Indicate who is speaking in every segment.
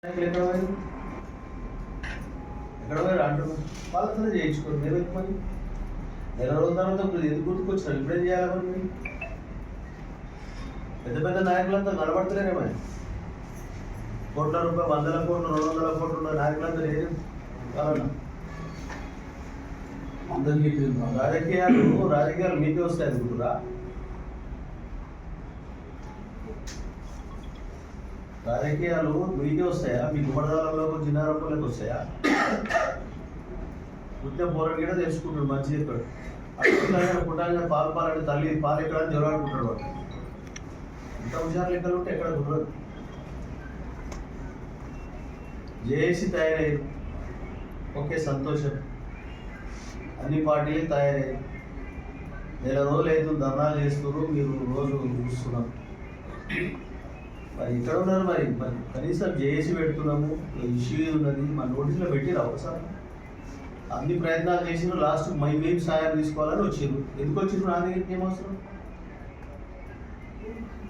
Speaker 1: ఎక్కడ పోయారు అంటున్నారు వాళ్ళతో చేయించుకోరు మీరు మరి నెల రోజుల తర్వాత ఇప్పుడు ఎందుకు గుర్తుకొచ్చినారు ఇప్పుడేం చేయాలి మరి పెద్ద పెద్ద నాయకులంతా కనబడతలేరే మరి కోట్ల రూపాయలు 100 కోట్లు 200 కోట్లు ఉన్న నాయకులంతా లేదు కావాలన్నా రాజకీయాలు మీకే వస్తాయి అనుకుంటురా రాజకీయాలు మీకే వస్తాయా మీ గుమ్మడిదారులకు చిన్నారప్పలకు వస్తాయా నృత్యం పోరాడు కూడా తెలుసుకుంటాడు మంచి చెప్పాడు అక్కడ పుట్టాలని పాలంటే తల్లి పాలు ఎక్కడ జోరాడుకుంటాడు వాడు ఇంత హుషారు లెక్కలు ఉంటే ఎక్కడ కుదరదు జేఏసీ తయారయ్యారు ఓకే సంతోషం అన్ని పార్టీలు తయారయ్యాయి నెల రోజులు అవుతుంది ధర్నాలు చేస్తున్నారు మీరు రోజు చూస్తున్నాం మరి ఇక్కడ ఉన్నారు మరి కనీసం జేఏసీ పెడుతున్నాము ఇష్యూ ఉన్నది మన నోటీసులో పెట్టిరా ఒకసారి అన్ని ప్రయత్నాలు చేసిన లాస్ట్ మేము సాయం తీసుకోవాలని వచ్చారు ఎందుకు వచ్చిండ్రు నా దగ్గరికి ఏమవసరం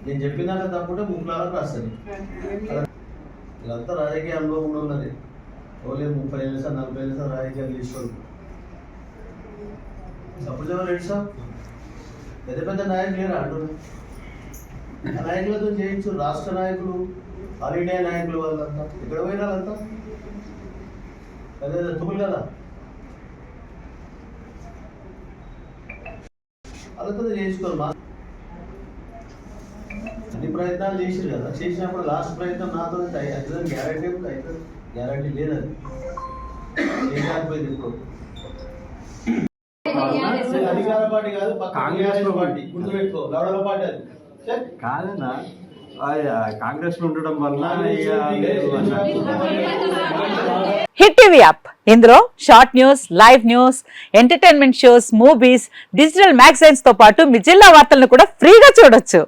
Speaker 1: నేను చెప్పినాక తప్పుంటే ముక్కులాలకు రాస్తుంది వీళ్ళంతా రాజకీయ అనుభవం ఉన్నది ఓలే 30 ఏళ్ళు సార్ 40 ఏళ్ళు సార్ రాజకీయాలు తీసుకోండి సపోజ్ రెడ్డి సార్ పెద్ద పెద్ద నాయకులు లేరా అంటున్నారు నాయకులతో చేయించు రాష్ట్ర నాయకులు ఆల్ ఇండియా నాయకులు వాళ్ళంతా ఇక్కడ పోయిన వాళ్ళంతా అదే తుమ్ములు కదా వాళ్ళతో చేయించుకోరు మా అన్ని ప్రయత్నాలు చేసారు కదా చేసినప్పుడు లాస్ట్ ప్రయత్నం నాతో అవుతుంది గ్యారంటీ అవుతుంది గ్యారంటీ లేదని చేయకపోయింది ఇప్పుడు అధికార పార్టీ కాదు కాంగ్రెస్ పార్టీ గుర్తు పెట్టుకో లవడల పార్టీ అది
Speaker 2: కాదన్నా కాంగ్రెస్ లో ఉండడం వల్ల
Speaker 3: హిట్ టీవీ యాప్ ఇందులో short news live news entertainment shows movies digital magazines తో పాటు మీ జిల్లా వార్తలను కూడా ఫ్రీగా చూడొచ్చు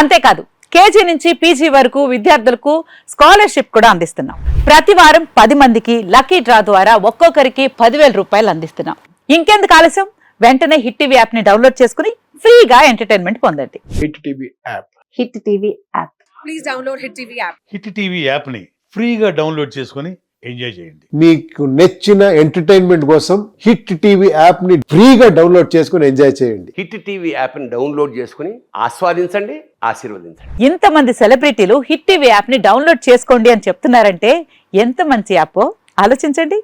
Speaker 3: అంతేకాదు కేజీ నుంచి పీజీ వరకు విద్యార్థులకు స్కాలర్షిప్ కూడా అందిస్తున్నాం ప్రతి వారం 10 మందికి లక్కీ డ్రా ద్వారా ఒక్కొక్కరికి 10,000 రూపాయలు అందిస్తున్నాం ఇంకెందుకు ఆలస్యం వెంటనే హిట్ టీవీ యాప్ ని డౌన్లోడ్ చేసుకుని ఫ్రీగా ఎంటర్టైన్మెంట్ పొందండి.
Speaker 4: Hit TV app
Speaker 3: hit TV app
Speaker 5: please download hit TV app.
Speaker 4: Hit TV app ని ఫ్రీగా డౌన్లోడ్ చేసుకొని ఎంజాయ్ చేయండి.
Speaker 6: మీకు నచ్చిన ఎంటర్టైన్మెంట్ కోసం హిట్ టీవీ యాప్ ని ఫ్రీగా డౌన్లోడ్ చేసుకొని ఎంజాయ్ చేయండి.
Speaker 7: హిట్ టీవీ యాప్ ని డౌన్లోడ్ చేసుకుని ఆస్వాదించండి, ఆశీర్వదించండి.
Speaker 3: ఇంతమంది సెలబ్రిటీలు హిట్ టీవీ యాప్ ని డౌన్లోడ్ చేసుకోండి అని చెప్తున్నారంటే ఎంత మంచి యాప్ ఆలోచించండి.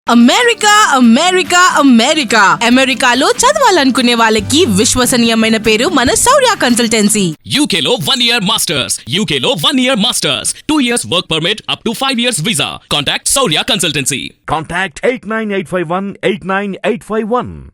Speaker 5: అమెరికా అమెరికా అమెరికా అమెరికాలో చదవాలనుకునే వాళ్ళకి విశ్వసనీయమైన పేరు మన శౌర్య కన్సల్టెన్సీ.
Speaker 8: UK లో 1 year masters. UK లో 1 year masters. 2 years work permit up to 5 years visa. Contact Saurya Consultancy.
Speaker 9: Contact 89851 89851.